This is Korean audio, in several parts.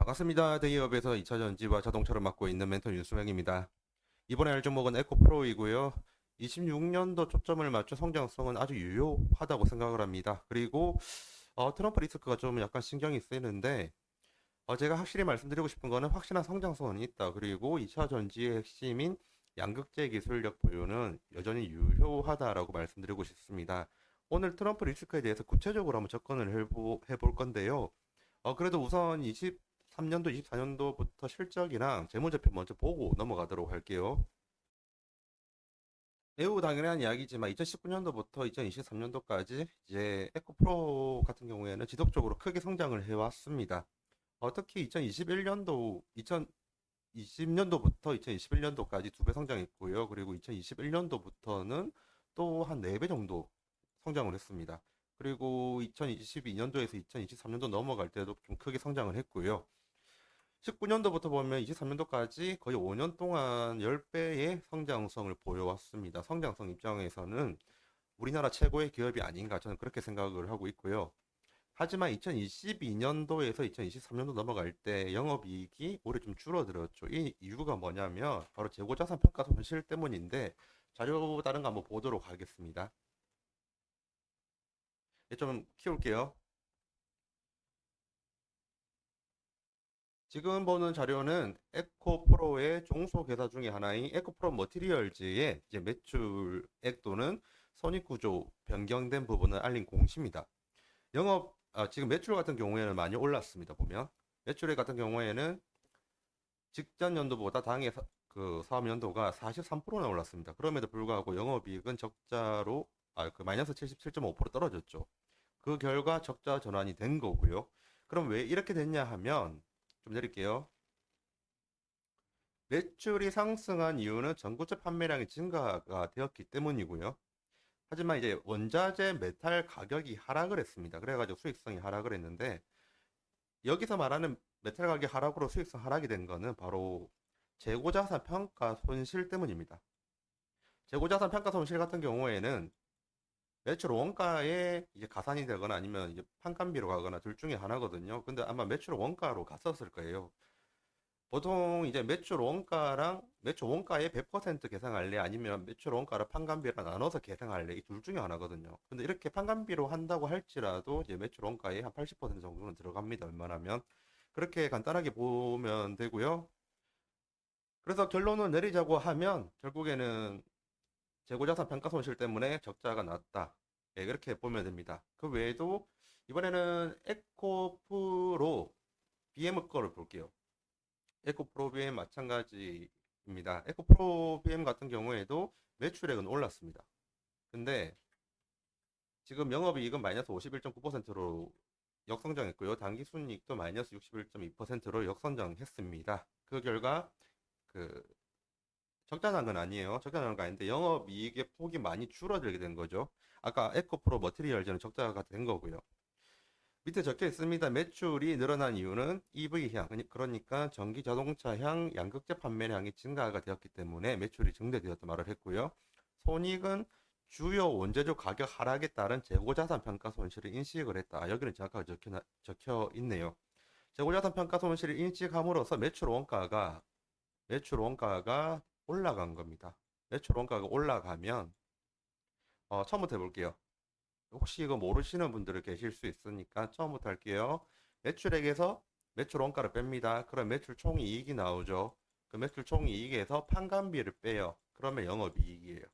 반갑습니다. 대기업에서 2차 전지와 자동차를 맡고 있는 멘토 윤수명입니다. 이번에 할 종목은 에코프로이고요. 26년도 초점을 맞춘 성장성은 아주 유효하다고 생각을 합니다. 그리고 트럼프 리스크가 좀 약간 신경이 쓰이는데 제가 확실히 말씀드리고 싶은 거는 확실한 성장성은 있다. 그리고 2차 전지의 핵심인 양극재 기술력 보유는 여전히 유효하다라고 말씀드리고 싶습니다. 오늘 트럼프 리스크에 대해서 구체적으로 한번 접근을 해볼 건데요. 그래도 우선 23년도, 24년도부터 실적이랑 재무제표 먼저 보고 넘어가도록 할게요. 매우 당연한 이야기지만 2019년도부터 2023년도까지 이제 에코프로 같은 경우에는 지속적으로 크게 성장을 해왔습니다. 특히 2021년도, 2020년도부터 2021년도까지 두 배 성장했고요. 그리고 2021년도부터는 또 한 네 배 정도 성장을 했습니다. 그리고 2022년도에서 2023년도 넘어갈 때도 좀 크게 성장을 했고요. 19년도부터 보면 23년도까지 거의 5년 동안 10배의 성장성을 보여왔습니다. 성장성 입장에서는 우리나라 최고의 기업이 아닌가 저는 그렇게 생각을 하고 있고요. 하지만 2022년도에서 2023년도 넘어갈 때 영업이익이 올해 좀 줄어들었죠. 이 이유가 뭐냐면 바로 재고자산 평가 손실 때문인데 자료 다른 거 한번 보도록 하겠습니다. 좀 키울게요. 지금 보는 자료는 에코프로의 종소개사 중에 하나인 에코프로 머티리얼즈의 이제 매출액 또는 손익구조 변경된 부분을 알린 공시입니다. 지금 매출 같은 경우에는 많이 올랐습니다. 보면 매출액 같은 경우에는 직전 연도보다 당해 그 사업 연도가 43%나 올랐습니다. 그럼에도 불구하고 영업이익은 적자로 그 마이너스 77.5% 떨어졌죠. 그 결과 적자 전환이 된 거고요. 그럼 왜 이렇게 됐냐 하면 좀 내릴게요. 매출이 상승한 이유는 전고체 판매량이 증가가 되었기 때문이고요. 하지만 이제 원자재 메탈 가격이 하락을 했습니다. 그래가지고 수익성이 하락을 했는데 여기서 말하는 메탈 가격 하락으로 수익성 하락이 된 거는 바로 재고자산 평가 손실 때문입니다. 재고자산 평가 손실 같은 경우에는 매출 원가에 이제 가산이 되거나 아니면 이제 판관비로 가거나 둘 중에 하나거든요. 근데 아마 매출 원가로 갔었을 거예요. 보통 이제 매출 원가에 100% 계산할래 아니면 매출 원가를 판관비랑 나눠서 계산할래 이 둘 중에 하나거든요. 근데 이렇게 판관비로 한다고 할지라도 이제 매출 원가에 한 80% 정도는 들어갑니다. 웬만하면 그렇게 간단하게 보면 되고요. 그래서 결론을 내리자고 하면 결국에는 재고자산 평가 손실 때문에 적자가 났다. 예, 그렇게 보면 됩니다. 그 외에도 이번에는 에코프로 BM 거를 볼게요. 에코프로 BM 마찬가지입니다. 에코프로 BM 같은 경우에도 매출액은 올랐습니다. 근데 지금 영업이익은 마이너스 51.9%로 역성장했고요. 당기순이익도 마이너스 61.2%로 역성장했습니다. 그 결과 그 적자 난 건 아니에요. 적자 난 건 아닌데 영업이익의 폭이 많이 줄어들게 된 거죠. 아까 에코프로 머티리얼즈는 적자가 된 거고요. 밑에 적혀 있습니다. 매출이 늘어난 이유는 EV향, 그러니까 전기 자동차향 양극재 판매량이 증가가 되었기 때문에 매출이 증대되었다 말을 했고요. 손익은 주요 원재료 가격 하락에 따른 재고자산 평가 손실을 인식을 했다. 여기는 정확하게 적혀 있네요. 재고자산 평가 손실을 인식함으로써 매출 원가가 올라간 겁니다. 매출 원가가 올라가면 처음부터 해볼게요. 혹시 이거 모르시는 분들이 계실 수 있으니까 처음부터 할게요. 매출액에서 매출 원가를 뺍니다. 그럼 매출 총이익이 나오죠. 그 매출 총이익에서 판관비를 빼요. 그러면 영업이익이에요.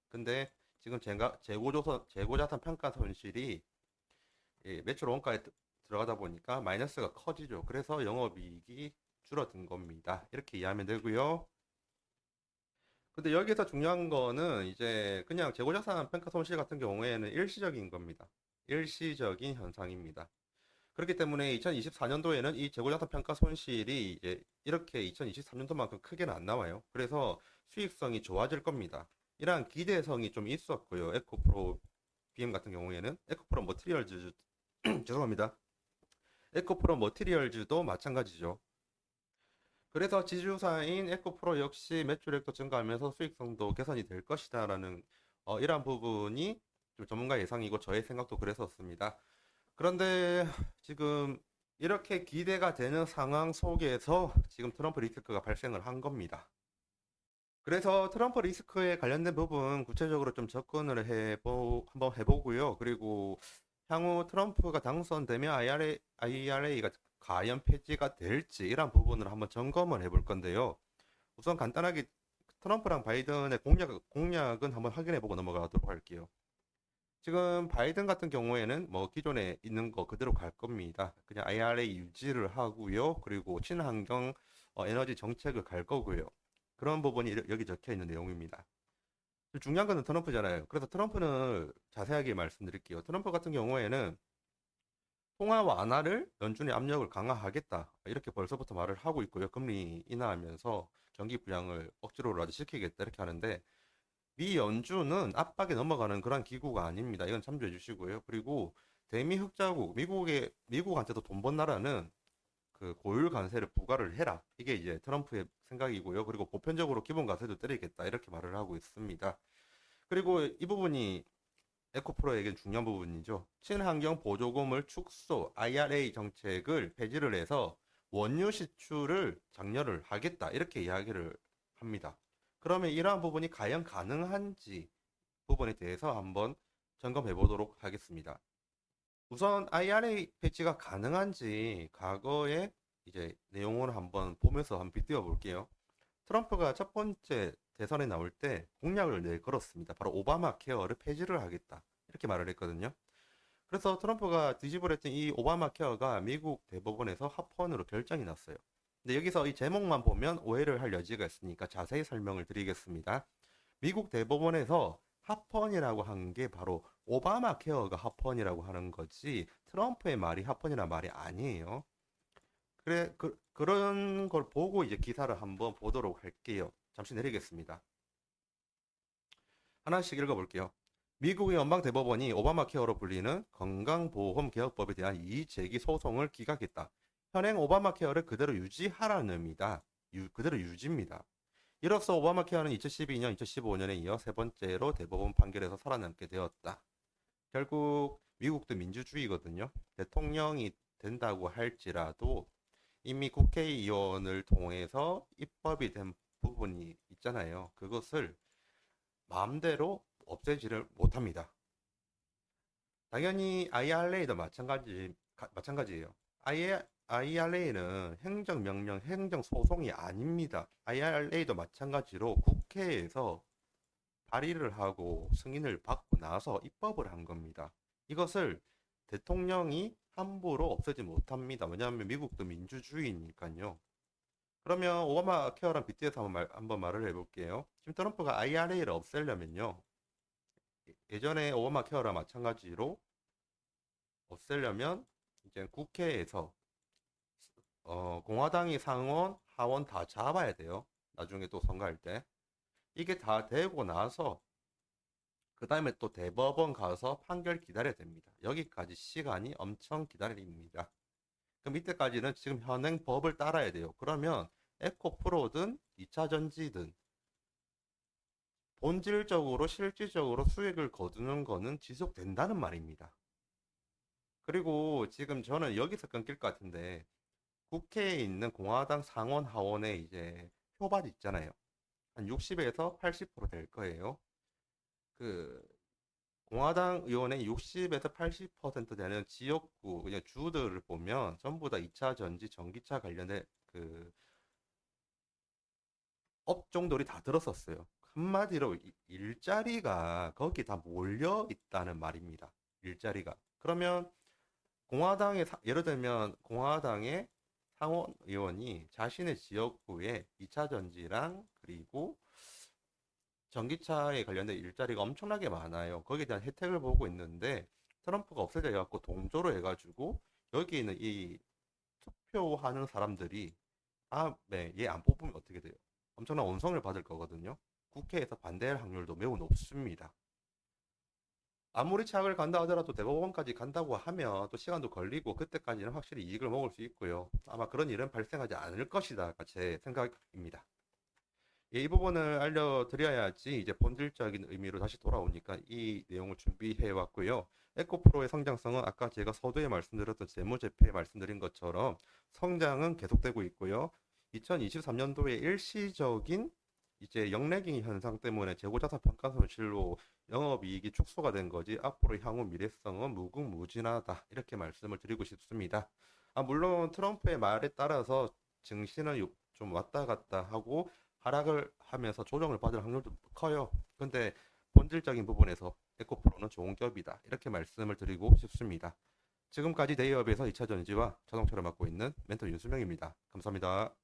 근데 지금 제가 재고자산 평가 손실이 매출 원가에 들어가다 보니까 마이너스가 커지죠. 그래서 영업이익이 줄어든 겁니다. 이렇게 이해하면 되고요. 근데 여기서 중요한 거는 이제 그냥 재고자산 평가 손실 같은 경우에는 일시적인 겁니다. 일시적인 현상입니다. 그렇기 때문에 2024년도에는 이 재고자산 평가 손실이 이제 이렇게 2023년도만큼 크게는 안 나와요. 그래서 수익성이 좋아질 겁니다. 이러한 기대성이 좀 있었고요. 에코프로 BM 같은 경우에는 에코프로 머티리얼즈 죄송합니다. 에코프로 머티리얼즈도 마찬가지죠. 그래서 지주사인 에코프로 역시 매출액도 증가하면서 수익성도 개선이 될 것이다라는 이러한 부분이 좀 전문가 예상이고 저의 생각도 그랬었습니다. 그런데 지금 이렇게 기대가 되는 상황 속에서 지금 트럼프 리스크가 발생을 한 겁니다. 그래서 트럼프 리스크에 관련된 부분 구체적으로 좀 접근을 한번 해보고요. 그리고 향후 트럼프가 당선되면 IRA가 과연 폐지가 될지 이런 부분을 한번 점검을 해볼 건데요. 우선 간단하게 트럼프랑 바이든의 공약은 한번 확인해보고 넘어가도록 할게요. 지금 바이든 같은 경우에는 뭐 기존에 있는 거 그대로 갈 겁니다. 그냥 IRA 유지를 하고요. 그리고 친환경 에너지 정책을 갈 거고요. 그런 부분이 여기 적혀 있는 내용입니다. 중요한 거는 트럼프잖아요. 그래서 트럼프는 자세하게 말씀드릴게요. 트럼프 같은 경우에는 통화 완화를 연준의 압력을 강화하겠다. 이렇게 벌써부터 말을 하고 있고요. 금리 인하하면서 경기 부양을 억지로라도 시키겠다. 이렇게 하는데 미 연준은 압박에 넘어가는 그런 기구가 아닙니다. 이건 참조해 주시고요. 그리고 대미 흑자국, 미국한테도 돈 번 나라는 그 고율 관세를 부과를 해라. 이게 이제 트럼프의 생각이고요. 그리고 보편적으로 기본 관세도 때리겠다. 이렇게 말을 하고 있습니다. 그리고 이 부분이 에코프로에겐 중요한 부분이죠. 친환경 보조금을 축소, IRA 정책을 폐지를 해서 원유 시출을 장려를 하겠다. 이렇게 이야기를 합니다. 그러면 이러한 부분이 과연 가능한지 부분에 대해서 한번 점검해 보도록 하겠습니다. 우선 IRA 폐지가 가능한지 과거의 이제 내용을 한번 보면서 한번 비교해 볼게요. 트럼프가 첫 번째 대선에 나올 때 공약을 내걸었습니다. 바로 오바마 케어를 폐지를 하겠다. 이렇게 말을 했거든요. 그래서 트럼프가 뒤집을 했던 이 오바마 케어가 미국 대법원에서 합헌으로 결정이 났어요. 근데 여기서 이 제목만 보면 오해를 할 여지가 있으니까 자세히 설명을 드리겠습니다. 미국 대법원에서 합헌이라고 한 게 바로 오바마 케어가 합헌이라고 하는 거지 트럼프의 말이 합헌이란 말이 아니에요. 그래 그런 걸 보고 이제 기사를 한번 보도록 할게요. 잠시 내리겠습니다. 하나씩 읽어볼게요. 미국의 연방대법원이 오바마 케어로 불리는 건강보험 개혁법에 대한 이의제기 소송을 기각했다. 현행 오바마 케어를 그대로 유지하라는 의미다. 그대로 유지입니다. 이로써 오바마 케어는 2012년, 2015년에 이어 세 번째로 대법원 판결에서 살아남게 되었다. 결국 미국도 민주주의거든요. 대통령이 된다고 할지라도 이미 국회의원을 통해서 입법이 된 부분이 있잖아요. 그것을 마음대로 없애지를 못합니다. 당연히 IRA도 마찬가지예요. IRA는 행정명령, 행정소송이 아닙니다. IRA도 마찬가지로 국회에서 발의를 하고 승인을 받고 나서 입법을 한 겁니다. 이것을 대통령이 함부로 없애지 못합니다. 왜냐하면 미국도 민주주의니까요. 그러면 오바마 케어랑 빗대서 한번 말을 해볼게요. 지금 트럼프가 IRA를 없애려면요. 예전에 오바마 케어랑 마찬가지로 없애려면 이제 국회에서 공화당이 상원, 하원 다 잡아야 돼요. 나중에 또 선거할 때. 이게 다 되고 나서 그 다음에 또 대법원 가서 판결 기다려야 됩니다. 여기까지 시간이 엄청 기다립니다. 그럼 이때까지는 지금 현행 법을 따라야 돼요. 그러면 에코프로든 2차 전지든 본질적으로 실질적으로 수익을 거두는 거는 지속된다는 말입니다. 그리고 지금 저는 여기서 끊길 것 같은데 국회에 있는 공화당 상원 하원에 이제 표밭 있잖아요. 한 60에서 80%될 거예요. 그 공화당 의원의 60에서 80% 되는 지역구 그냥 주들을 보면 전부 다 2차 전지 전기차 관련된 그 업종들이 다 들었었어요. 한마디로 일자리가 거기 다 몰려 있다는 말입니다. 일자리가. 그러면 예를 들면 공화당의 상원 의원이 자신의 지역구에 2차 전지랑 그리고 전기차에 관련된 일자리가 엄청나게 많아요. 거기에 대한 혜택을 보고 있는데 트럼프가 없애져 갖고 동조로 해가지고 여기 있는 이 투표하는 사람들이 다음에 얘 안 뽑으면 어떻게 돼요? 엄청난 원성을 받을 거거든요. 국회에서 반대할 확률도 매우 높습니다. 아무리 차악을 간다 하더라도 대법원까지 간다고 하면 또 시간도 걸리고 그때까지는 확실히 이익을 먹을 수 있고요. 아마 그런 일은 발생하지 않을 것이다. 제 생각입니다. 예, 이 부분을 알려드려야지 이제 본질적인 의미로 다시 돌아오니까 이 내용을 준비해 왔고요. 에코프로의 성장성은 아까 제가 서두에 말씀드렸던 재무제표에 말씀드린 것처럼 성장은 계속되고 있고요. 2023년도에 일시적인 이제 역내기 현상 때문에 재고자산 평가손실로 영업이익이 축소가 된 거지 앞으로 향후 미래성은 무궁무진하다 이렇게 말씀을 드리고 싶습니다. 물론 트럼프의 말에 따라서 증시는 좀 왔다 갔다 하고 하락을 하면서 조정을 받을 확률도 커요. 근데 본질적인 부분에서 에코프로는 좋은 기업이다 이렇게 말씀을 드리고 싶습니다. 지금까지 대기업에서 2차 전지와 자동차를 맡고 있는 멘토 윤수명입니다. 감사합니다.